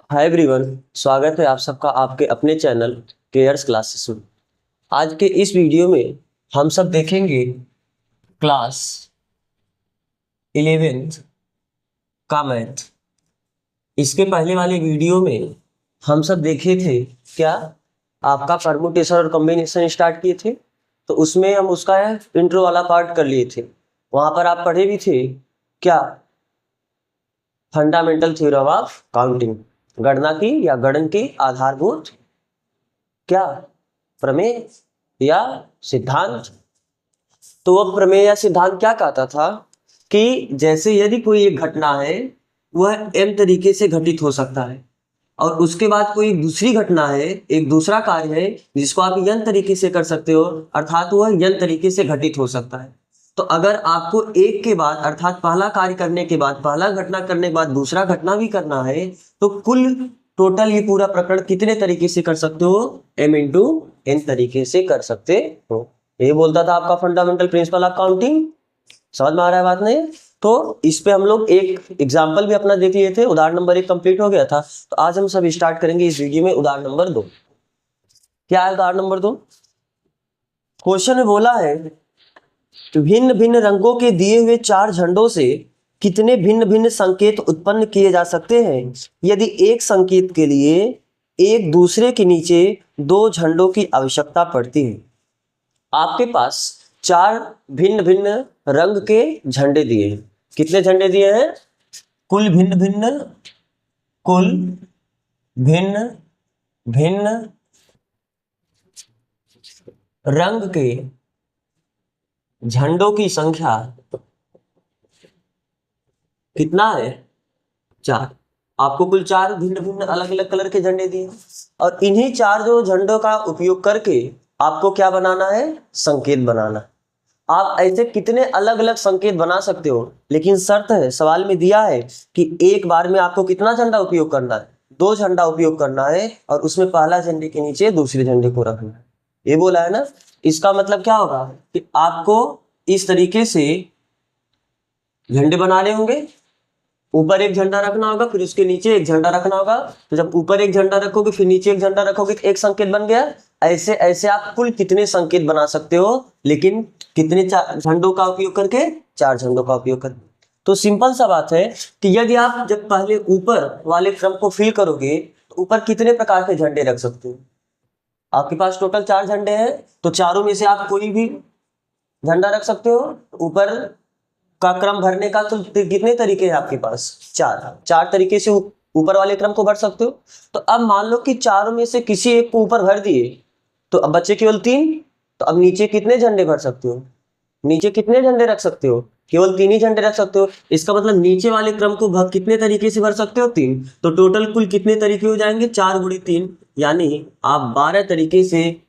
Hi everyone, स्वागत है आप सबका आपके अपने चैनल केयर्स क्लासेस में। आज के इस वीडियो में हम सब देखेंगे क्लास 11th का मैथ। इसके पहले वाले वीडियो में हम सब देखे थे क्या, आपका परमुटेशन और कॉम्बिनेशन स्टार्ट किए थे, तो उसमें हम उसका इंट्रो वाला पार्ट कर लिए थे। वहाँ पर आप पढ़े भी थे क्या, फंडामेंटल थ्योरम ऑफ काउंटिंग, गणना की या गणन की आधारभूत क्या प्रमेय या सिद्धांत। तो वह प्रमेय या सिद्धांत क्या कहता था कि जैसे यदि कोई एक घटना है वह m तरीके से घटित हो सकता है, और उसके बाद कोई दूसरी घटना है, एक दूसरा कार्य है जिसको आप n तरीके से कर सकते हो, अर्थात वह n तरीके से घटित हो सकता है। तो अगर आपको एक के बाद अर्थात पहला कार्य करने के बाद, पहला घटना करने के बाद दूसरा घटना भी करना है, तो कुल टोटल ये पूरा प्रकरण कितने तरीके से कर सकते हो, m इंटू n तरीके से कर सकते हो। ये बोलता था आपका फंडामेंटल प्रिंसिपल ऑफ काउंटिंग। समझ में आ रहा है बात नहीं? तो इस पे हम लोग एक एग्जाम्पल भी अपना देख लिए थे, उदाहरण नंबर 1 कंप्लीट हो गया था। तो आज हम सब स्टार्ट करेंगे इस वीडियो में उदाहरण नंबर 2। क्या है उदाहरण नंबर 2? क्वेश्चन में बोला है भिन्न भिन्न रंगों के दिए हुए 4 झंडों से कितने भिन्न भिन्न संकेत उत्पन्न किए जा सकते हैं यदि एक संकेत के लिए एक दूसरे के नीचे 2 झंडों की आवश्यकता पड़ती है। आपके पास 4 भिन्न भिन्न रंग के झंडे दिए हैं। कितने झंडे दिए हैं? कुल भिन्न भिन्न रंग के झंडों की संख्या कितना है? 4। आपको कुल 4 भिन्न भिन्न अलग अलग कलर के झंडे दिए, और इन्हीं 4 जो झंडों का उपयोग करके आपको क्या बनाना है? संकेत बनाना। आप ऐसे कितने अलग अलग संकेत बना सकते हो, लेकिन शर्त है, सवाल में दिया है कि एक बार में आपको कितना झंडा उपयोग करना है? 2 झंडा उपयोग करना है, और उसमें पहला झंडे के नीचे दूसरे झंडे को रखना है। ये बोला है ना। इसका मतलब क्या होगा कि आपको इस तरीके से झंडे बनाने होंगे। ऊपर एक झंडा रखना होगा, फिर उसके नीचे एक झंडा रखना होगा। तो जब ऊपर एक झंडा रखोगे फिर नीचे एक झंडा रखोगे तो एक संकेत बन गया। ऐसे ऐसे आप कुल कितने संकेत बना सकते हो, लेकिन कितने झंडों का उपयोग करके? 4 झंडों का उपयोग करके। तो सिंपल सा बात है कि यदि आप जब पहले ऊपर वाले क्रम को फिल करोगे तो ऊपर कितने प्रकार के झंडे रख सकते हो? आपके पास टोटल 4 झंडे हैं, तो चारों में से आप कोई भी झंडा रख सकते हो। ऊपर का क्रम भरने का तो कितने तरीके हैं आपके पास? 4 तरीके से ऊपर वाले क्रम को भर सकते हो। तो अब मान लो कि चारों में से किसी एक को ऊपर भर दिए, तो अब बचे केवल 3। तो अब नीचे कितने झंडे भर सकते हो? नीचे कितने झंडे रख सकते हो? केवल 3 ही झंडे रख सकते हो। इसका मतलब नीचे वाले क्रम को कितने तरीके से भर सकते हो? 3। तो टोटल कुल कितने तरीके हो जाएंगे? 4 गुणे 3, यानी आप 12 तरीके से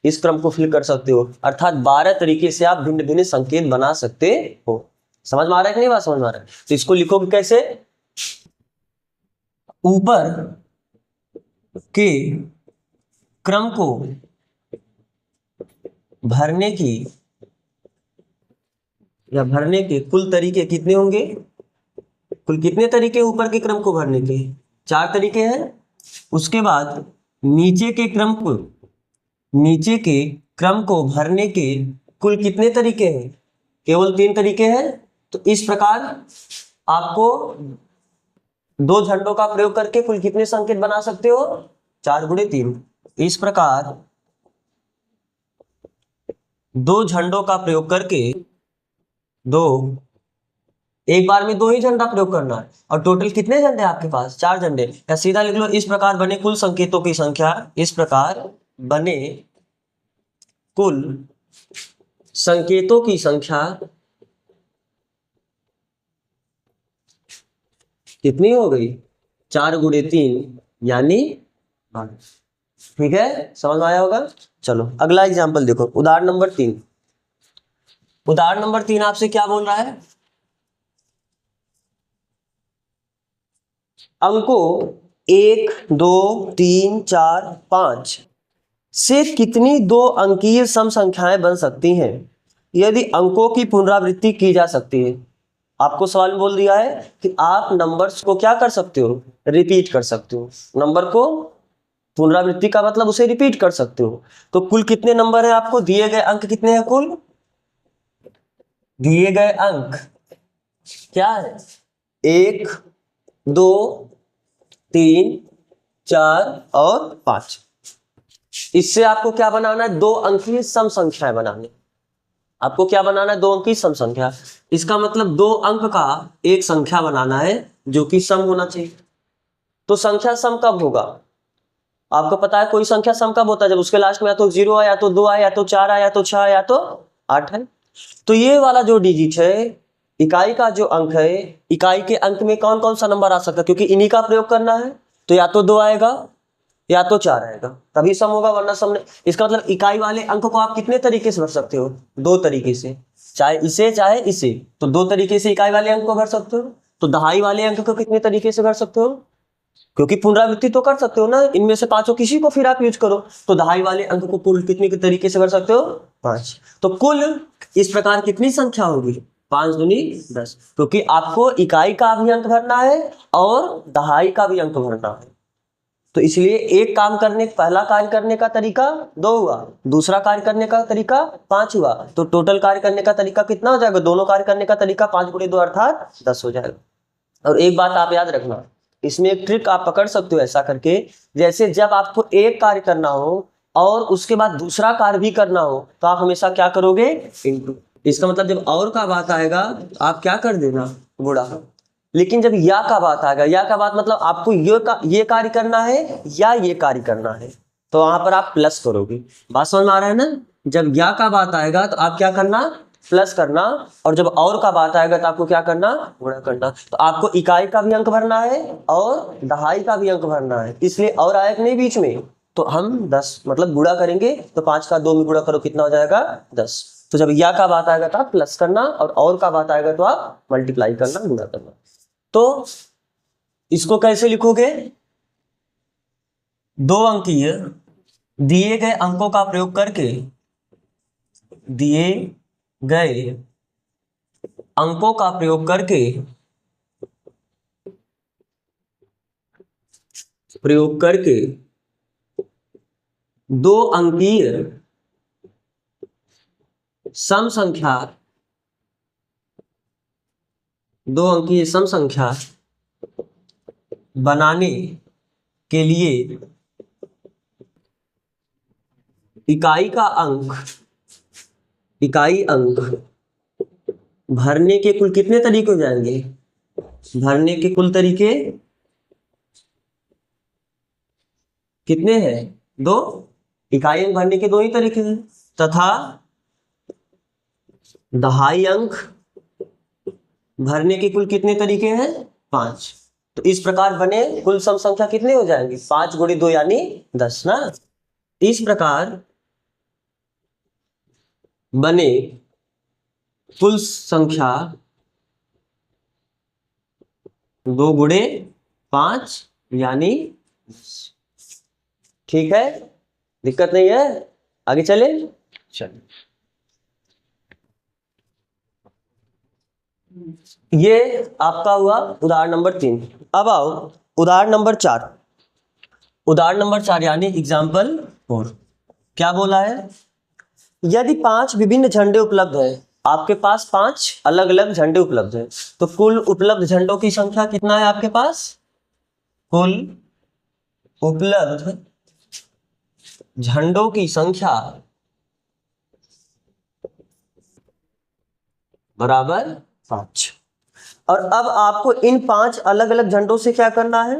इस क्रम को फिल कर सकते हो। अर्थात 12 तरीके से आप भिन्न भिन्न संकेत बना सकते हो। समझ में आ रहा है कि नहीं? बात समझ में आ रहा है? तो इसको लिखोगे कैसे? ऊपर के क्रम को भरने के कुल तरीके कितने होंगे? कुल कितने तरीके ऊपर के क्रम को भरने के? 4 तरीके हैं। उसके बाद नीचे के क्रम को भरने के कुल कितने तरीके हैं? केवल 3 तरीके हैं। तो इस प्रकार आपको 2 झंडों का प्रयोग करके कुल कितने संकेत बना सकते हो? 4 गुणे 3। इस प्रकार 2 झंडों का प्रयोग करके एक बार में 2 ही झंडा प्रयोग करना है। और टोटल कितने झंडे आपके पास? 4 झंडे। या सीधा लिख लो, इस प्रकार बने कुल संकेतों की संख्या, इस प्रकार बने कुल संकेतों की संख्या कितनी हो गई? 4 गुणे 3 यानी 12। ठीक है, समझ में आया होगा। चलो अगला एग्जांपल देखो, उदाहरण नंबर 3। उदाहरण नंबर 3 आपसे क्या बोल रहा है? अंकों 1, 2, 3, 4, 5 से कितनी 2 अंकीय सम संख्याएं बन सकती हैं यदि अंकों की पुनरावृत्ति की जा सकती है? आपको सवाल में बोल दिया है कि आप नंबर्स को क्या कर सकते हो, रिपीट कर सकते हो। नंबर को पुनरावृत्ति का मतलब उसे रिपीट कर सकते हो। तो कुल कितने नंबर है, आपको दिए गए अंक कितने हैं, कुल दिए गए अंक क्या है, 1 2 3 4 और 5। इससे आपको क्या बनाना है, 2 अंकीय सम संख्याएं बनानी। आपको क्या बनाना है, 2 अंकीय सम संख्या। इसका मतलब 2 अंक का एक संख्या बनाना है जो कि सम होना चाहिए। तो संख्या सम कब होगा, आपको पता है कोई संख्या सम कब होता है, जब उसके लास्ट में या तो 0 आए, या तो 2 आए, या तो 4 आए, या तो 6 आए, या तो 8 है। तो ये वाला जो डिजिट है, इकाई का जो अंक है, इकाई के अंक में कौन कौन सा नंबर आ सकता है, क्योंकि इन्हीं का प्रयोग करना है। तो या तो 2 आएगा या तो 4 आएगा, तभी सम होगा, वरना सम नहीं। इसका मतलब इकाई वाले अंक को आप कितने तरीके से भर सकते हो, 2 तरीके से, चाहे इसे चाहे इसे। तो 2 तरीके से इकाई वाले अंक को भर सकते हो। तो दहाई वाले अंक को कितने तरीके से भर सकते हो, क्योंकि पुनरावृत्ति तो कर सकते हो ना, इनमें से पांचों किसी को फिर आप यूज करो। तो दहाई वाले अंक को कुल कितने के तरीके से भर सकते हो, 5। तो कुल इस प्रकार कितनी संख्या होगी, 5 दूनी 10, क्योंकि आपको इकाई का भी अंक भरना है और दहाई का भी अंक भरना है। तो इसलिए एक काम करने, पहला कार्य करने का तरीका 2 हुआ, दूसरा कार्य करने का तरीका 5 हुआ। तो टोटल कार्य करने का तरीका कितना हो जाएगा, दोनों कार्य करने का तरीका 5 × 2 अर्थात 10 हो जाएगा। और एक बात आप याद रखना, इसमें एक ट्रिक आप पकड़ सकते हो ऐसा करके, जैसे जब आपको एक कार्य करना हो और उसके बाद दूसरा कार्य भी करना हो, तो आप हमेशा क्या करोगे, इनटू। इसका मतलब जब और का बात आएगा आप क्या कर देना, गुणा। लेकिन जब या का बात आएगा, या का बात मतलब आपको ये कार्य करना है या ये कार्य करना है, तो वहां पर आप प्लस करोगे। बात समझ में आ रहा है ना। जब या का बात आएगा तो आप क्या करना, प्लस करना, और जब और का बात आएगा तो आपको क्या करना, गुणा करना। तो आपको इकाई का भी अंक भरना है और दहाई का भी अंक भरना है, इसलिए और आया कि नहीं बीच में, तो हम 10 मतलब गुणा करेंगे। तो 5 का 2 में गुणा करो, कितना हो जाएगा, 10। तो जब या का बात आएगा तो आप प्लस करना, और का बात आएगा तो आप मल्टीप्लाई करना, गुणा करना। तो इसको कैसे लिखोगे, 2 अंकीय दिए गए अंकों का प्रयोग करके, दिए गए अंकों का प्रयोग करके, प्रयोग करके 2 अंकीय सम संख्या, 2 अंकीय सम संख्या बनाने के लिए इकाई अंक भरने के कुल कितने तरीके हो जाएंगे, भरने के कुल तरीके कितने हैं, 2। इकाई अंक भरने के 2 ही तरीके हैं, तथा दहाई अंक भरने के कुल कितने तरीके हैं, 5। तो इस प्रकार बने कुल सम संख्या कितने हो जाएंगे, 5 × 2 यानी 10 ना। इस प्रकार बने कुल संख्या 2 × 5 यानी 10। ठीक है, दिक्कत नहीं है, आगे चले। चलिए, ये आपका हुआ उदाहरण नंबर 3। अब आओ उदाहरण नंबर 4। उदाहरण नंबर 4 यानी एग्जाम्पल 4। क्या बोला है, यदि 5 विभिन्न झंडे उपलब्ध है, आपके पास 5 अलग अलग झंडे उपलब्ध है, तो कुल उपलब्ध झंडों की संख्या कितना है आपके पास, कुल उपलब्ध झंडों की संख्या बराबर 5। और अब आपको इन 5 अलग अलग झंडों से क्या करना है,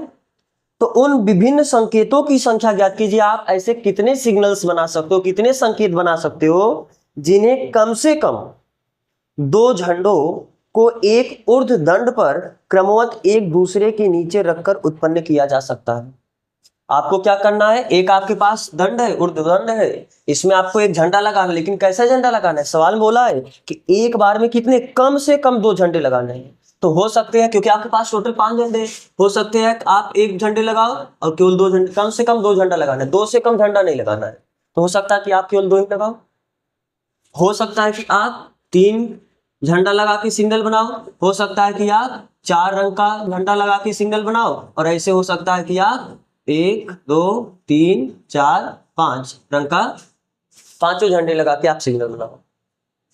तो उन विभिन्न संकेतों की संख्या ज्ञात कीजिए। आप ऐसे कितने सिग्नल्स बना सकते हो, कितने संकेत बना सकते हो जिन्हें कम से कम 2 झंडों को एक ऊर्ध्वदंड पर क्रमवत एक दूसरे के नीचे रखकर उत्पन्न किया जा सकता है। आपको क्या करना है, एक आपके पास दंड है, ऊर्ध्वदंड है, इसमें आपको एक झंडा लगाना है। लेकिन कैसा झंडा लगाना है, सवाल में बोला है कि एक बार में कितने, कम से कम 2 झंडे लगाने हैं। तो हो सकते हैं, क्योंकि आपके पास टोटल 5 झंडे, हो सकते हैं आप एक झंडे लगाओ और केवल 2 झंडे, कम से कम 2 झंडा लगाना है, 2 से कम झंडा नहीं लगाना है। तो हो सकता है कि आप केवल 2 ही लगाओ, हो सकता है कि आप 3 झंडा लगा के सिग्नल बनाओ, हो सकता है कि आप 4 रंग का झंडा लगा के सिग्नल बनाओ, और ऐसे हो सकता है कि आप 1 2 3 4 5 रंग का 5 झंडे लगा के आप सिग्नल बनाओ।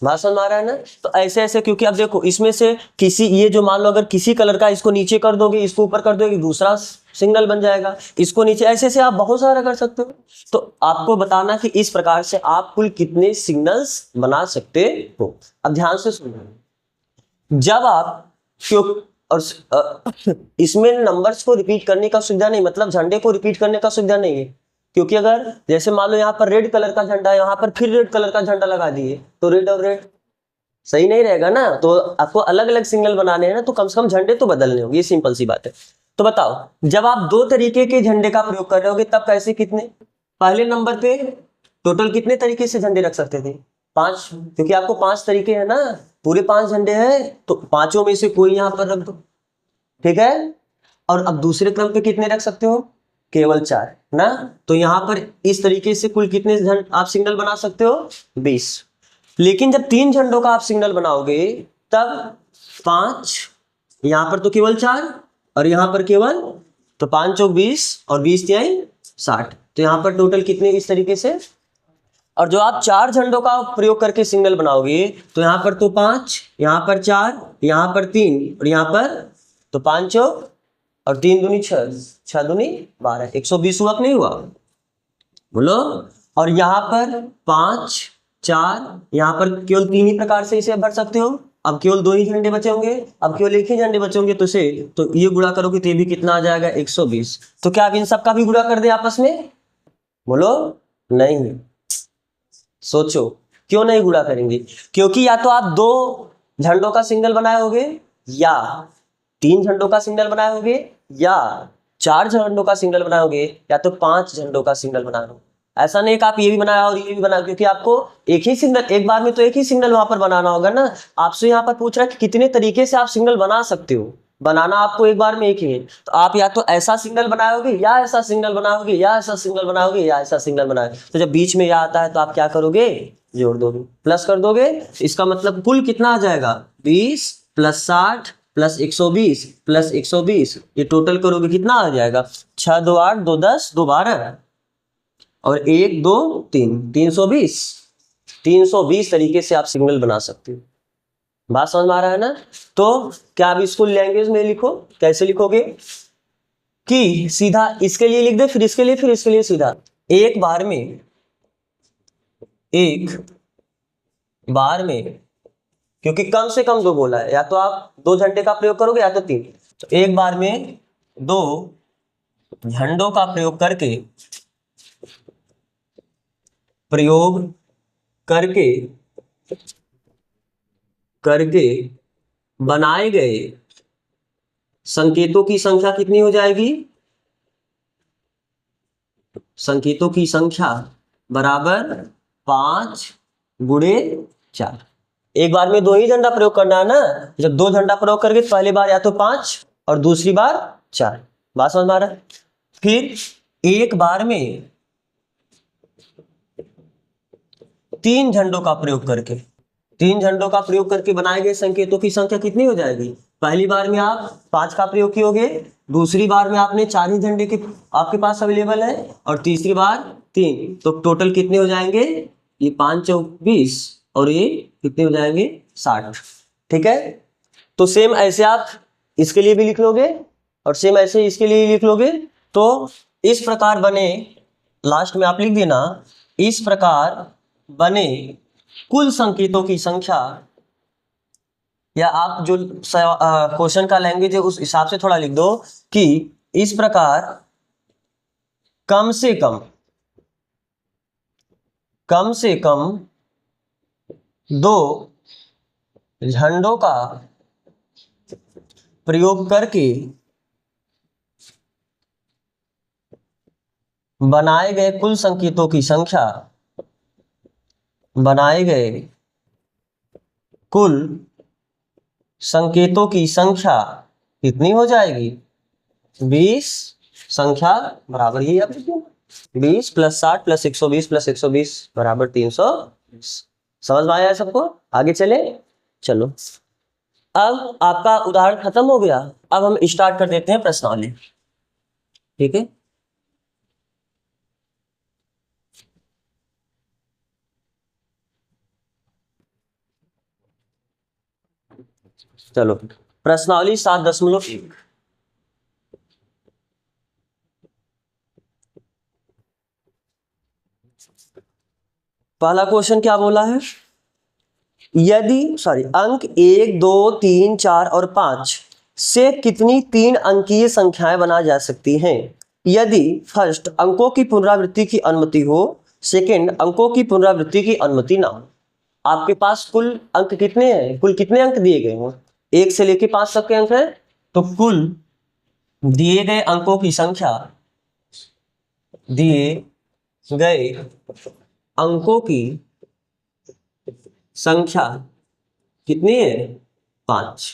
बात समझ में आ रहा है ना? तो ऐसे ऐसे, क्योंकि अब देखो इसमें से किसी, ये जो मान लो अगर किसी कलर का इसको नीचे कर दोगे, इसको ऊपर कर दोगे, दूसरा सिग्नल बन जाएगा, इसको नीचे, ऐसे ऐसे आप बहुत सारा कर सकते हो। तो आपको बताना कि इस प्रकार से आप कुल कितने सिग्नल्स बना सकते हो। अब ध्यान से सुनो, जब आप क्यों, और इसमें नंबर्स को रिपीट करने का सुविधा नहीं, मतलब झंडे को रिपीट करने का सुविधा नहीं है, क्योंकि अगर जैसे मान लो यहाँ पर रेड कलर का झंडा है, यहाँ पर फिर रेड कलर का झंडा लगा दिए, तो रेड और रेड सही नहीं रहेगा ना। तो आपको अलग अलग सिग्नल बनाने हैं ना, तो कम से कम झंडे तो बदलने होंगे, ये सिंपल सी बात है। तो बताओ, जब आप 2 तरीके के झंडे का प्रयोग कर रहे होगे, तब कैसे, कितने, पहले नंबर पे टोटल कितने तरीके से झंडे रख सकते थे? 5, क्योंकि आपको 5 तरीके हैं ना, पूरे 5 झंडे हैं, तो पांचों में से कोई यहाँ पर रख दो, ठीक है। और अब दूसरे क्रम पे कितने रख सकते हो? केवल 4 ना। तो यहाँ पर इस तरीके से कुल कितने आप सिग्नल बना सकते हो? 20। लेकिन जब 3 झंडों का आप सिग्नल बनाओगे, तब 5, यहाँ पर तो केवल 4, और यहाँ पर केवल, तो 5 चौक 20 और 20 तिहाई 60, तो यहाँ पर टोटल कितने इस तरीके से। और जो आप 4 झंडों का प्रयोग करके सिग्नल बनाओगे, तो यहाँ पर तो 5, यहाँ पर 4, यहाँ पर 3, और यहाँ पर तो 5 चौक और 3 दूनी 6, 6 दूनी 12, 120 हुआ कि नहीं हुआ? बोलो। और यहाँ पर 5 4, यहाँ पर केवल 3 ही प्रकार से इसे भर सकते हो। अब केवल 2 ही झंडे बचे होंगे, अब केवल 1 ही झंडे बचे होंगे, तो इसे, तो ये गुणा करोगे तो ये भी कितना आ जाएगा? 120। तो क्या आप इन सब का भी गुणा कर दे आपस में? बोलो। नहीं, सोचो क्यों नहीं गुणा करेंगे? क्योंकि या तो आप 2 झंडों का सिग्नल बनाए होगे, या 3 झंडों का सिग्नल बनाए होगे, या 4 झंडों का सिग्नल बनाए होगे, या तो 5 झंडों का सिग्नल बनाए होगे। ऐसा नहीं कि आप ये भी बनाया और ये भी बनाया, क्योंकि आपको एक ही सिग्नल, एक बार में तो एक ही सिग्नल वहां पर बनाना होगा ना। आपसे यहाँ पर पूछ रहा है कि कितने तरीके से आप सिग्नल बना सकते हो। बनाना आपको एक बार में एक ही है, तो आप या तो ऐसा सिग्नल बनाओगे, या ऐसा सिग्नल बनाओगे, या ऐसा सिग्नल बनाओगे, या ऐसा सिग्नल बनाओगे। तो जब बीच में या आता है, तो आप क्या करोगे? जोड़ दोगे, प्लस कर दोगे। इसका मतलब कुल कितना आ जाएगा? 20 + 60 + 120 + 120, ये टोटल करोगे कितना आ जाएगा? 6 2 8 2 10 2 12, और 1 2 3 320। 320 तरीके से आप सिग्नल बना सकते हो। बात समझ में आ रहा है ना? तो क्या आप इसको लैंग्वेज में लिखो? कैसे लिखोगे? कि सीधा इसके लिए लिख दे, फिर इसके लिए, फिर इसके लिए, सीधा एक बार में, क्योंकि कम से कम 2 बोला है, या तो आप 2 झंडे का प्रयोग करोगे, या तो 3। तो एक बार में 2 झंडों का प्रयोग करके बनाए गए संकेतों की संख्या कितनी हो जाएगी? संकेतों की संख्या बराबर 5 × 4। एक बार में 2 ही झंडा प्रयोग करना है ना। जब 2 झंडा प्रयोग करके, पहली बार या तो 5 और दूसरी बार 4। बात समझ में आ रहा है? फिर एक बार में 3 झंडों का प्रयोग करके बनाए गए संकेतों की संख्या कितनी हो जाएगी? पहली बार में आप 5 का प्रयोग कियोगे, दूसरी बार में आपने 4 ही झंडे के आपके पास अवेलेबल है, और तीसरी बार 3, तो टोटल कितने हो जाएंगे? ये 5 चौक 20, और ये कितने हो जाएंगे? 60। ठीक है। तो सेम ऐसे आप इसके लिए भी लिख लोगे, और सेम ऐसे इसके लिए लिख लोगे। तो इस प्रकार बने, लास्ट में आप लिख देना, इस प्रकार बने कुल संकेतों की संख्या, या आप जो क्वेश्चन का लैंग्वेज है उस हिसाब से थोड़ा लिख दो, कि इस प्रकार कम से कम 2 झंडों का प्रयोग करके बनाए गए कुल संकेतों की संख्या, कितनी हो जाएगी? 20 संख्या बराबर, ही आप 20 + 60 + 120 + 120 = 320। समझ में आया है सबको? आगे चले। चलो, अब आपका उदाहरण खत्म हो गया। अब हम स्टार्ट कर देते हैं प्रश्नावली। ठीक है, चलो प्रश्नावली 7.1। पहला क्वेश्चन क्या बोला है, यदि अंक 1, 2, 3, 4 और 5 से कितनी 3 अंकीय संख्याएं बना जा सकती हैं यदि फर्स्ट अंकों की पुनरावृत्ति की अनुमति हो, सेकंड अंकों की पुनरावृत्ति की अनुमति ना हो। आपके पास कुल अंक कितने हैं, कुल कितने अंक दिए गए हैं, 1 से लेके 5 तक के अंक हैं, तो कुल दिए गए अंकों की संख्या, दिए गए अंकों की संख्या कितनी है, 5।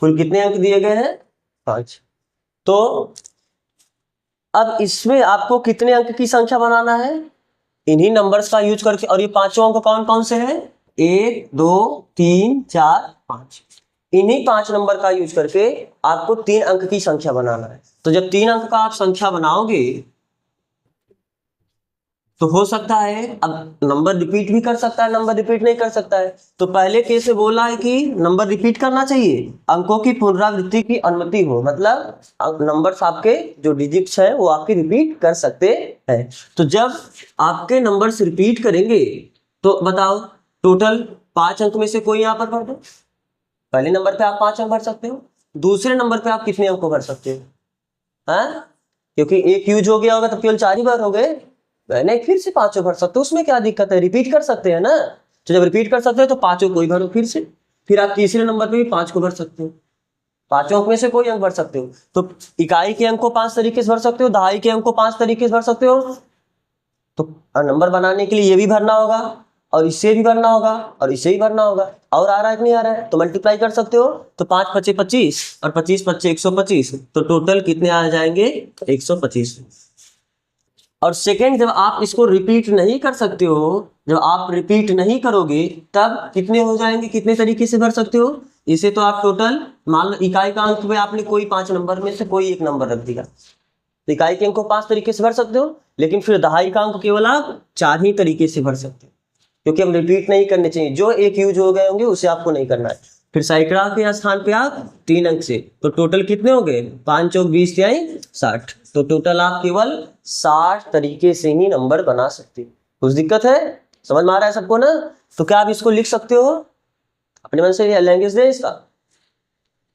कुल कितने अंक दिए गए हैं, 5। तो अब इसमें आपको कितने अंक की संख्या बनाना है, इन्हीं नंबर्स का यूज करके। और ये पांचों अंक कौन कौन से हैं, 1, 2, 3, 4, 5। इन्हीं 5 नंबर का यूज करके आपको 3 अंक की संख्या बनाना है। तो जब 3 अंक का आप संख्या बनाओगे तो हो सकता है, अब नंबर रिपीट भी कर सकता है, नंबर रिपीट नहीं कर सकता है। तो पहले केस में बोला है कि नंबर रिपीट करना चाहिए, अंकों की पुनरावृत्ति की अनुमति हो, मतलब नंबर्स आपके जो डिजिट्स हैं वो आपके रिपीट कर सकते हैं। तो जब आपके नंबर्स रिपीट करेंगे तो बताओ टोटल 5 अंक में से कोई यहाँ पर भर दो। पहले नंबर पे आप 5 अंक भर सकते हो, दूसरे नंबर पे आप कितने अंक भर सकते हो, क्योंकि एक यूज हो गया होगा तो केवल 4 ही बार हो गए, नहीं फिर से 5 भर सकते हो, उसमें क्या दिक्कत है, रिपीट कर सकते हैं ना। तो जब रिपीट कर सकते हो तो 5 कोई भरो फिर से, फिर आप तीसरे नंबर पे भी 5 को भर सकते हो, 5 अंक में से कोई अंक भर सकते हो। तो इकाई के अंक को 5 तरीके से भर सकते हो, दहाई के अंक को 5 तरीके से भर सकते हो। तो नंबर बनाने के लिए ये भी भरना होगा और इससे भी भरना होगा और इससे भी भरना होगा। और आ रहा है कि नहीं आ रहा है, तो मल्टीप्लाई कर सकते हो। तो 5 5 25 और 25 25 125, तो टोटल कितने आ जाएंगे, 125। और सेकेंड, जब आप इसको रिपीट नहीं कर सकते हो, जब आप रिपीट नहीं करोगे तब कितने हो जाएंगे, कितने तरीके से भर सकते हो। इसे तो आप टोटल मान लो इकाई का अंक में आपने कोई 5 नंबर में से कोई एक नंबर रख दिया, तो इकाई के अंक को 5 तरीके से भर सकते हो, लेकिन फिर दहाई का अंक केवल आप 4 ही तरीके से भर सकते हो, क्योंकि हम रिपीट नहीं करने चाहिए, जो एक यूज हो गए होंगे उसे आपको नहीं करना है। फिर सैकड़ा के स्थान पे आप 3 अंक से, तो टोटल कितने हो गए, 5 चौक 20 तिहाई 60। तो टोटल आप केवल 60 तरीके से ही नंबर बना सकते हो। कुछ दिक्कत है, समझ में आ रहा है सबको ना। तो क्या आप इसको लिख सकते हो, अपने मन से लैंग्वेज दे, इसका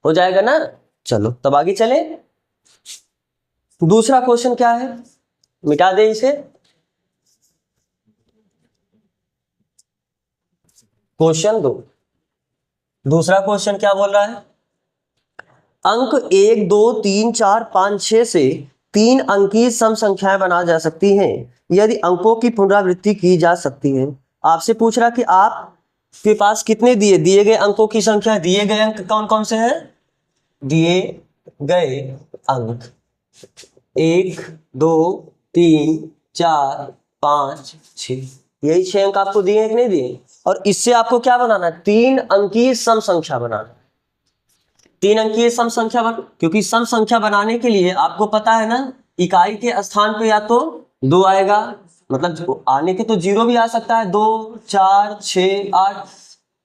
हो जाएगा ना। चलो तब आगे चले। दूसरा क्वेश्चन क्या है, मिटा दे इसे। क्वेश्चन 2, दूसरा क्वेश्चन क्या बोल रहा है, अंक 1, 2, 3, 4, 5, 6 से 3 अंकीय सम संख्याएं बना जा सकती हैं यदि अंकों की पुनरावृत्ति की जा सकती है। आपसे पूछ रहा कि आपके पास कितने दिए गए अंकों की संख्या, दिए गए अंक कौन कौन से हैं, दिए गए अंक 1, 2, 3, 4, 5, 6, यही 6 अंक आपको दिए हैं कि नहीं दिए। और इससे आपको क्या बनाना है, 3 अंकीय सम संख्या बनाना। 3 अंकीय सम संख्या क्योंकि सम संख्या बनाने के लिए आपको पता है ना, इकाई के स्थान पे या तो 2 आएगा, मतलब आने के तो 0 भी आ सकता है, 2, 4, 6, 8,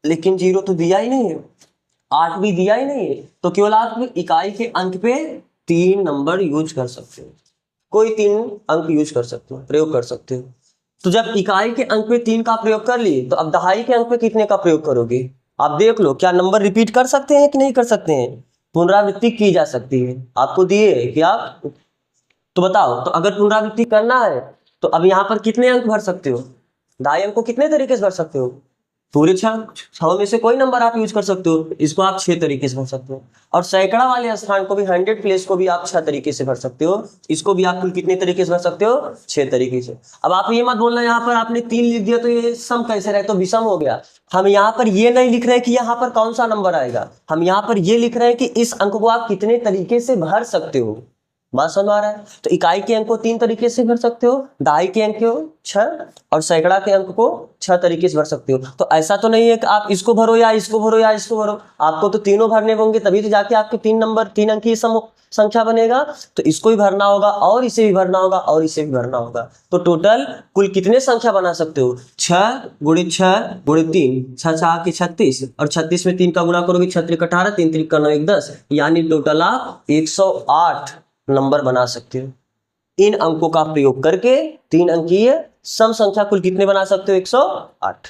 लेकिन 0 तो दिया ही नहीं है, 8 भी दिया ही नहीं है। तो केवल आप इकाई के अंक पे 3 नंबर यूज कर सकते हो, कोई 3 अंक यूज कर सकते हो, प्रयोग कर सकते हो। तो जब इकाई के अंक पे 3 का प्रयोग कर लिए, तो अब दहाई के अंक पे कितने का प्रयोग करोगे। आप देख लो, क्या नंबर रिपीट कर सकते हैं कि नहीं कर सकते हैं, पुनरावृत्ति की जा सकती है। आपको दिए कि आप, तो बताओ, तो अगर पुनरावृत्ति करना है तो अब यहाँ पर कितने अंक भर सकते हो, दहाई अंक को कितने तरीके से भर सकते हो, पूरे 6 में से कोई नंबर आप यूज कर सकते हो, इसको आप 6 तरीके से भर सकते हो। और सैकड़ा वाले स्थान को भी, 100 प्लेस को भी आप 6 तरीके से भर सकते हो, इसको भी आप कुल कितने तरीके से भर सकते हो, 6 तरीके से। अब आप ये मत बोलना यहाँ पर आपने 3 लिख दिया तो ये सम कैसे रहे, तो विषम हो गया। हम यहाँ पर ये नहीं लिख रहे हैं कि यहाँ पर कौन सा नंबर आएगा, हम यहाँ पर ये लिख रहे हैं कि इस अंक को आप कितने तरीके से भर सकते हो, बात समझ में आ रहा है? तो इकाई के अंक को 3 तरीके से भर सकते हो, दहाई के अंक को 6 और सैकड़ा के अंक को 6 तरीके से भर सकते हो। तो ऐसा तो नहीं है कि आप इसको भरो या इसको भरो या इसको भरो, आपको तो तीनों भरने होंगे, तभी तो जाके आपके 3 अंक की संख्या बनेगा। तो इसको भी भरना होगा और इसे भी भरना होगा और इसे भी भरना होगा। तो टोटल कुल कितने संख्या बना सकते हो? 6 × 6 × 3, 6 6 के 36 और 36 में 3 का गुणा करोगे 6 × 18, 3 × 9 = 10, यानी टोटल आप 108 नंबर बना सकते हो। इन अंकों का प्रयोग करके 3 अंकीय सम संख्या कुल कितने बना सकते हो? 108।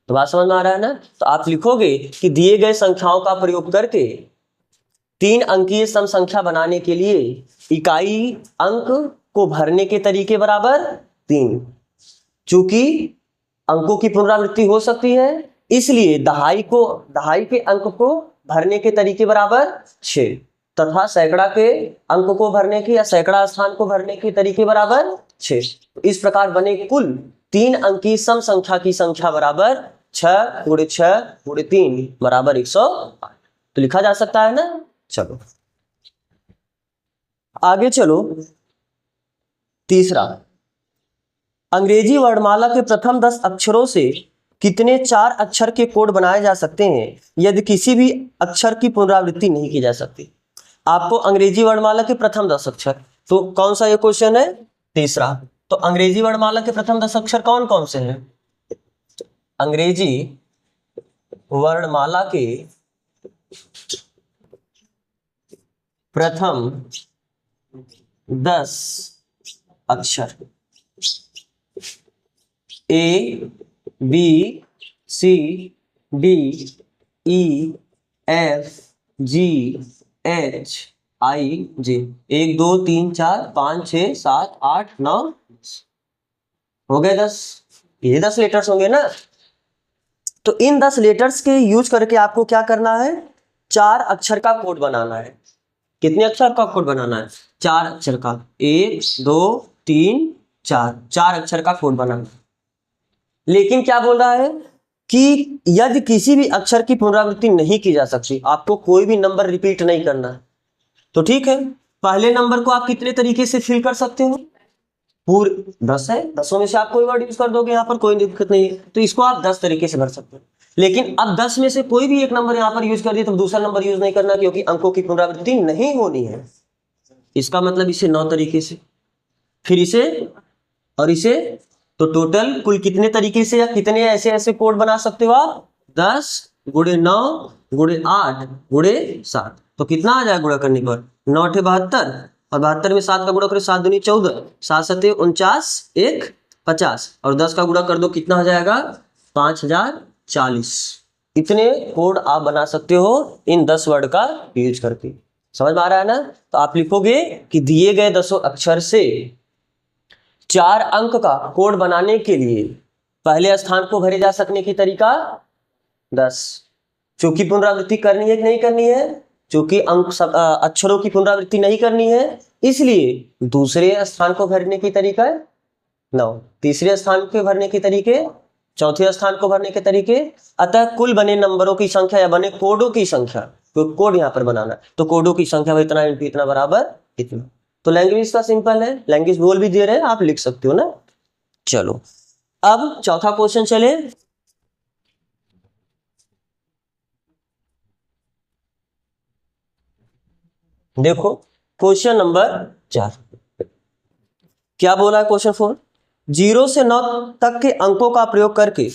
तो बात समझ में आ रहा है ना? तो आप लिखोगे कि दिए गए संख्याओं का प्रयोग करके 3 अंकीय सम संख्या बनाने के लिए इकाई अंक को भरने के तरीके बराबर 3। चूंकि अंकों की पुनरावृत्ति हो सकती है, इसलिए दहाई के अंक को भरने के तरीके बराबर 6 तथा सैकड़ा के अंक को भरने के या सैकड़ा स्थान को भरने के तरीके बराबर 6। इस प्रकार बने कुल 3 अंकीय सम संख्या की संख्या बराबर 6 × 6 × 3 बराबर 108। तो लिखा जा सकता है ना? चलो आगे चलो। तीसरा, अंग्रेजी वर्णमाला के प्रथम 10 अक्षरों से कितने 4 अक्षर के कोड बनाए जा सकते हैं यदि किसी भी अक्षर की पुनरावृत्ति नहीं की जा सकती? आपको अंग्रेजी वर्णमाला के प्रथम 10 अक्षर, तो कौन सा ये क्वेश्चन है? तीसरा। तो अंग्रेजी वर्णमाला के प्रथम 10 अक्षर कौन कौन से हैं? अंग्रेजी वर्णमाला के प्रथम 10 अक्षर A B C D E F G H I J। 1 2 3 4 5 6 7 8 9 हो गए 10। ये 10 लेटर्स होंगे ना? तो इन 10 लेटर्स के यूज करके आपको क्या करना है? 4 अक्षर का कोड बनाना है। कितने अक्षर का कोड बनाना है? 4 अक्षर का। 1 2 3 4 अक्षर का कोड बनाना है। लेकिन क्या बोल रहा है कि यदि किसी भी अक्षर की पुनरावृत्ति नहीं की जा सकती, आपको कोई भी नंबर रिपीट नहीं करना है, तो ठीक है, पहले नंबर को आप कितने तरीके से फिल कर सकते हो? पूरे 10 है, 10 में से आप कोई वर्ड यूज कर दोगे, यहाँ पर कोई दिक्कत नहीं है। तो इसको आप 10 तरीके से भर सकते हो। लेकिन अब 10 में से कोई भी एक नंबर यहाँ पर यूज कर दिए तो दूसरा नंबर यूज नहीं करना, क्योंकि अंकों की पुनरावृत्ति नहीं होनी है। इसका मतलब इसे 9 तरीके से, फिर इसे और इसे, तो टोटल कुल कितने तरीके से या कितने ऐसे कोड बना सकते हो आप? 10 × 9 × 8 × 7। तो कितना आ जाएगा गुणा करने पर? 9 × 72 और 72 में 7 का गुणा करो 7 दूनी 14, 7 7 49, 1 50 और 10 का गुणा कर दो, कितना हो जाएगा? 5040। इतने कोड आप बना सकते हो इन 10 वर्ड का यूज करके। समझ में आ रहा है ना? तो आप लिखोगे कि दिए गए 10 अक्षर से 4 अंक का कोड बनाने के लिए पहले स्थान को भरे जा सकने की तरीका 10। चूंकि पुनरावृत्ति करनी है कि नहीं करनी है? चूंकि अक्षरों की पुनरावृत्ति नहीं करनी है, इसलिए दूसरे स्थान को भरने की तरीका 9, तीसरे स्थान को भरने के तरीके, चौथे स्थान को भरने के तरीके। अतः कुल बने नंबरों की संख्या या बने कोडों की संख्या, तो कोड यहाँ पर बनाना, तो कोडों की संख्या इतना इंटू इतना बराबर इतना। तो लैंग्वेज का सिंपल है, लैंग्वेज बोल भी दे रहे हैं, आप लिख सकते हो ना। चलो अब चौथा क्वेश्चन चले। देखो क्वेश्चन नंबर 4 क्या बोला है? क्वेश्चन 4, 0 से 9 तक के अंकों का प्रयोग करके,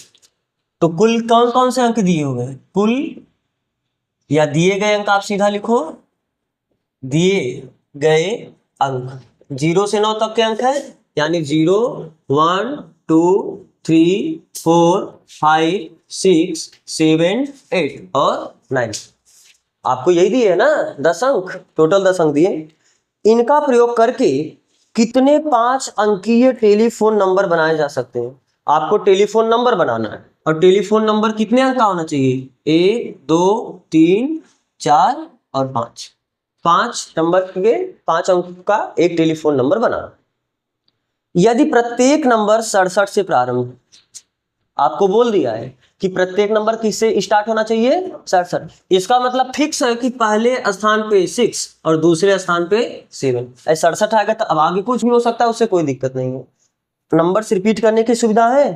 तो कुल कौन कौन से अंक दिए हुए हैं? कुल या दिए गए अंक, आप सीधा लिखो दिए गए अंक। 0 से 9 तक के अंक है, यानी 0 1 2 3 4 5 6 7 8 और 9। आपको यही दिए है ना, 10 अंक, टोटल 10 अंक दिए। इनका प्रयोग करके कितने 5 अंकीय टेलीफोन नंबर बनाए जा सकते हैं? आपको टेलीफोन नंबर बनाना है, और टेलीफोन नंबर कितने अंक का होना चाहिए? 1 2 3 4 और 5। 5 नंबर के 5 अंक का एक टेलीफोन नंबर बनाना। यदि प्रत्येक नंबर 67 से प्रारंभ, आपको बोल दिया है कि प्रत्येक नंबर किससे स्टार्ट होना चाहिए, 67। इसका मतलब फिक्स है कि पहले स्थान पे 6 और दूसरे स्थान पे 7। 67 आएगा तो अब आगे कुछ भी हो सकता है, उससे कोई दिक्कत नहीं है। नंबर रिपीट करने की सुविधा है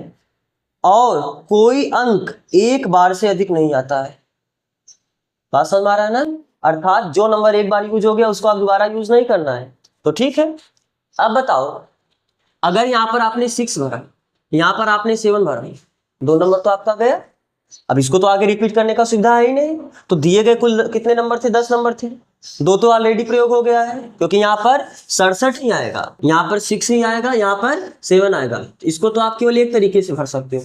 और कोई अंक एक बार से अधिक नहीं आता है। बात समझ में आ रहा है ना? अर्थात जो नंबर एक बार यूज हो गया उसको आप दोबारा यूज नहीं करना है। तो ठीक है, अब बताओ, अगर यहाँ पर आपने 6 भरा, यहाँ पर आपने 7 भरा, 2 नंबर तो आपका गया। अब इसको तो आगे रिपीट करने का सुविधा है ही नहीं, तो दिए गए कुल कितने नंबर थे, 10 नंबर थे। 2 तो ऑलरेडी प्रयोग हो गया है, क्योंकि यहाँ पर 67 ही आएगा, यहाँ पर 6 ही आएगा, यहाँ पर 7 आएगा। इसको तो आप केवल एक तरीके से भर सकते हो।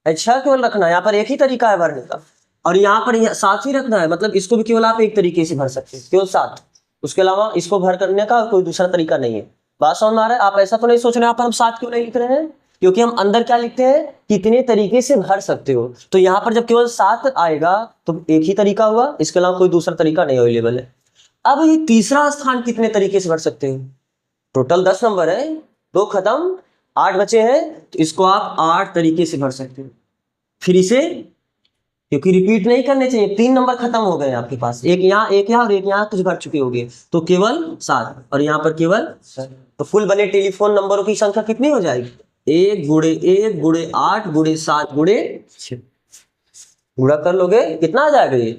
अच्छा केवल रखना, यहाँ पर एक ही तरीका है भरने का, और यहाँ पर 7 ही रखना है, मतलब इसको भी केवल आप एक तरीके से भर सकते हो, केवल 7। उसके अलावा इसको भर करने का कोई दूसरा तरीका नहीं है। बात समझ में आ रहा है? आप ऐसा तो नहीं सोच रहे यहाँ पर हम 7 क्यों नहीं लिख रहे हैं, क्योंकि हम अंदर क्या लिखते हैं, कितने तरीके से भर सकते हो। तो यहाँ पर जब केवल 7 आएगा तो एक ही तरीका हुआ, इसके अलावा कोई दूसरा तरीका नहीं अवेलेबल है। अब ये तीसरा स्थान कितने तरीके से भर सकते हो? टोटल 10 नंबर है, 2 खत्म, 8 बचे हैं, तो इसको आप 8 तरीके से भर सकते हो। फिर इसे, क्योंकि रिपीट नहीं करने चाहिए, 3 नंबर खत्म हो गए आपके पास, एक यहाँ और एक यहाँ कुछ भर चुके होंगे, तो केवल 7 और यहाँ पर केवल 7। तो फुल बने टेलीफोन नंबरों की संख्या कितनी हो जाएगी? 1 गुणे 1 गुणे 8 गुणे 7 गुणे 6। गुणा कर लोगे कितना आ जाएगा ये?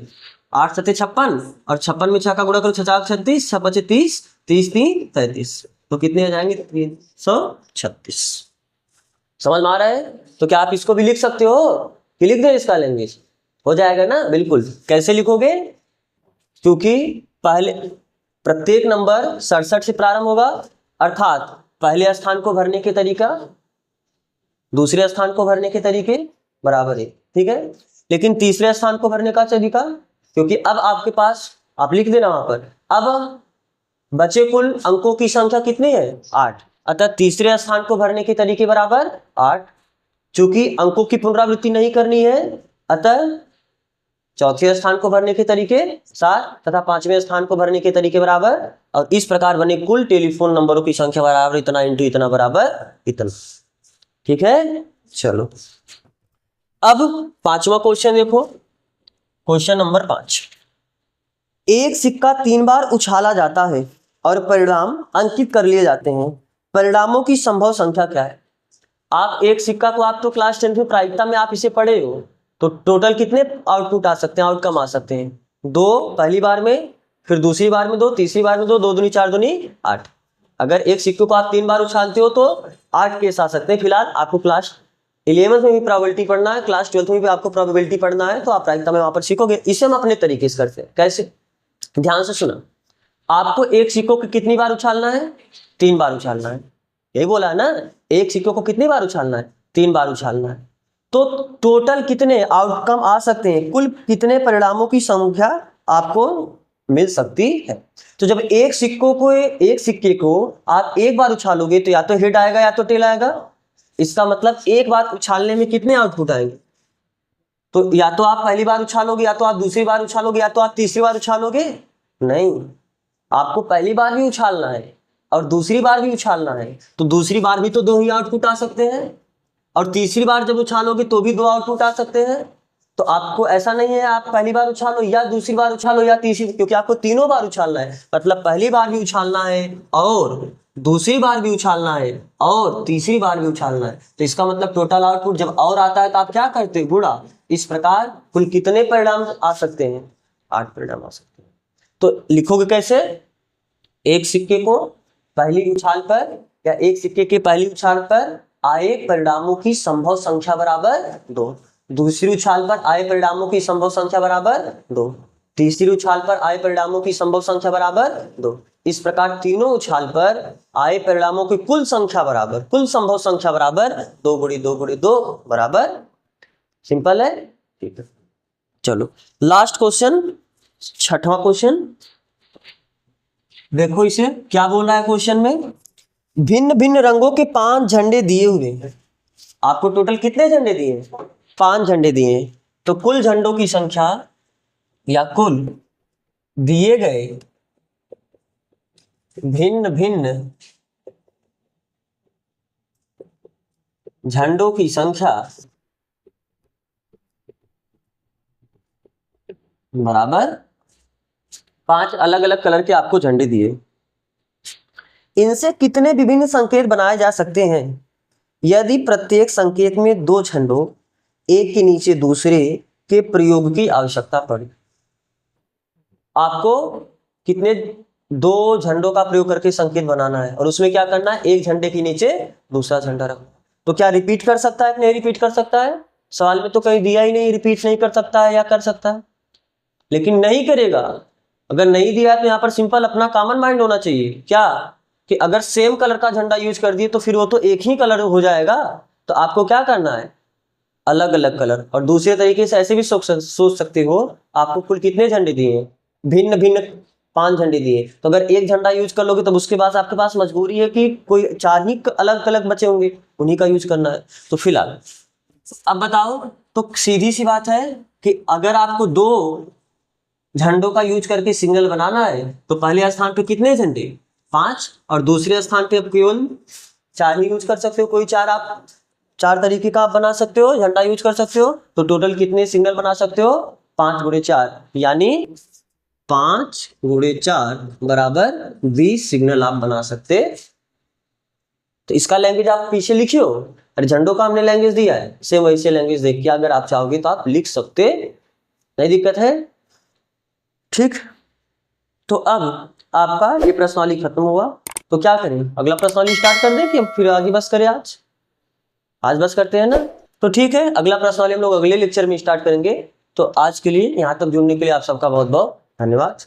8 सत्ते 56, और 56 में 6 का गुणा करो, 6 36, 6 बचे 30, 30 3 33, तो कितने आ जाएंगे? 336। समझ में आ रहा है? तो क्या आप इसको भी लिख सकते हो कि लिख दो इसका लैंग्वेज? हो जाएगा ना? बिल्कुल। कैसे लिखोगे? क्योंकि पहले प्रत्येक नंबर 67 से प्रारंभ होगा, अर्थात पहले स्थान को भरने के तरीका दूसरे स्थान को भरने के तरीके बराबर है, ठीक है। लेकिन तीसरे स्थान को भरने का तरीका, क्योंकि अब आपके पास, आप लिख देना वहां पर, अब बचे कुल अंकों की संख्या कितनी है? 8, अतः तीसरे स्थान को भरने के तरीके बराबर 8। चूंकि अंकों की पुनरावृत्ति नहीं करनी है, अतः चौथे स्थान को भरने के तरीके 7 तथा 5वें स्थान को भरने के तरीके बराबर, और इस प्रकार बने कुल टेलीफोन नंबरों की संख्या बराबर इतना इंटू इतना बराबर इतना। ठीक है, चलो अब 5वां क्वेश्चन देखो, क्वेश्चन नंबर 5। एक सिक्का 3 बार उछाला जाता है और परिणाम अंकित कर लिए जाते हैं, परिणामों की संभव संख्या क्या है? आप एक सिक्का को, आप तो क्लास 10 में प्रायिकता में आप इसे पढ़े हो, तो टोटल कितने आउटपुट आ सकते हैं, आउटकम आ सकते हैं? 2 पहली बार में, फिर दूसरी बार में 2, तीसरी बार में 2, 2 दूनी 4 दूनी 8। अगर एक सिक्के को आप 3 बार उछालते हो तो 8 केस आ सकते हैं। फिलहाल आपको क्लास 11 में भी प्रोबेबिलिटी पढ़ना है, क्लास 12 में भी आपको प्रोबेबिलिटी पढ़ना है, तो आप प्रायिकता में वहां पर सीखोगे। इसे हम अपने तरीके से करते हैं। कैसे? ध्यान से सुना, आपको एक सिक्कों को कितनी बार उछालना है? 3 बार उछालना है, यही बोला है ना। एक सिक्कों को कितनी बार उछालना है? 3 बार उछालना है। तो टोटल कितने आउटकम आ सकते हैं, कुल कितने परिणामों की संख्या आपको मिल सकती है? तो जब एक सिक्के को आप एक बार उछालोगे तो या तो हेड आएगा या तो टेल आएगा। इसका मतलब एक बार उछालने में कितने आउटपुट आएंगे? तो या तो आप पहली बार उछालोगे, या तो आप दूसरी बार उछालोगे, या तो आप तीसरी बार उछालोगे। नहीं, आपको पहली बार भी उछालना है और दूसरी बार भी उछालना है, तो दूसरी बार भी तो 2 ही आउटपुट आ सकते हैं, और तीसरी बार जब उछालोगे तो भी 2 आउटपुट आ सकते हैं। तो आपको ऐसा नहीं है आप पहली बार उछालो या दूसरी बार उछालो या तीसरी, क्योंकि आपको तीनों बार उछालना है। मतलब पहली बार भी उछालना है और दूसरी बार भी उछालना है और तीसरी बार भी उछालना है। तो इसका मतलब टोटल आउटपुट जब और आता है तो आप क्या करते हैं? गुणा। इस प्रकार कुल कितने परिणाम आ सकते हैं? 8 परिणाम आ सकते हैं। तो लिखोगे कैसे? एक सिक्के को पहली उछाल पर या एक सिक्के के पहली उछाल पर आए परिणामों की संभव संख्या बराबर 2, दूसरी उछाल पर आए परिणामों की संभव संख्या बराबर 2, तीसरी उछाल पर आए परिणामों की संभव संख्या बराबर 2। इस प्रकार तीनों उछाल पर आए परिणामों की कुल संख्या बराबर, कुल संभव संख्या बराबर 2 गुणे 2 गुणे 2 बराबर। सिंपल है, ठीक है। चलो लास्ट क्वेश्चन, 6वां क्वेश्चन देखो, इसे क्या बोल रहा है क्वेश्चन में? भिन्न भिन्न रंगों के 5 झंडे दिए हुए हैं। आपको टोटल कितने झंडे दिए? 5 झंडे दिए। तो कुल झंडों की संख्या या कुल दिए गए भिन्न भिन्न झंडों की संख्या बराबर 5 अलग अलग कलर के आपको झंडे दिए। इनसे कितने विभिन्न संकेत बनाए जा सकते हैं यदि प्रत्येक संकेत में 2 झंडों एक के नीचे दूसरे के प्रयोग की आवश्यकता पड़े। आपको कितने 2 झंडों का प्रयोग करके संकेत बनाना है और उसमें क्या करना है, एक झंडे के नीचे दूसरा झंडा रखना। तो क्या रिपीट कर सकता है, नहीं रिपीट कर सकता है? सवाल में तो कहीं दिया ही नहीं रिपीट नहीं कर सकता है या कर सकता है, लेकिन नहीं करेगा। अगर नहीं दिया है तो यहाँ पर सिंपल अपना कॉमन माइंड होना चाहिए, क्या कि अगर सेम कलर का झंडा यूज कर दिए तो फिर वो तो एक ही कलर हो जाएगा। तो आपको क्या करना है, अलग अलग कलर। और दूसरे तरीके से ऐसे भी सोच सकते हो, आपको कुल कितने झंडे दिए, भिन्न भिन्न 5 झंडे दिए, तो अगर एक झंडा यूज कर लोगे तब उसके बाद आपके पास मजबूरी है कि कोई 4 ही अलग अलग बचे होंगे, उन्हीं का यूज करना है। तो फिलहाल अब बताओ, तो सीधी सी बात है कि अगर आपको 2 झंडों का यूज करके सिग्नल बनाना है तो पहले स्थान पे कितने झंडे, 5, और दूसरे स्थान पे आप केवल 4 ही यूज कर सकते हो। कोई 4 आप 4 तरीके का आप बना सकते हो, झंडा यूज कर सकते हो। तो टोटल कितने सिग्नल बना सकते हो, 5 गुणे 4, यानी 5 गुणे 4 बराबर 20 सिग्नल आप बना सकते। तो इसका लैंग्वेज आप पीछे लिखियो, और झंडों का हमने लैंग्वेज दिया है, सेम वैसे लैंग्वेज देख के अगर आप चाहोगे तो आप लिख सकते, नहीं दिक्कत है। ठीक, तो अब आपका ये प्रश्नावली खत्म हुआ। तो क्या करें, अगला प्रश्नावली स्टार्ट कर दें कि फिर आगे बस करें? आज बस करते हैं ना। तो ठीक है, अगला प्रश्नावली हम लोग अगले लेक्चर में स्टार्ट करेंगे। तो आज के लिए यहाँ तक जुड़ने के लिए आप सबका बहुत बहुत धन्यवाद।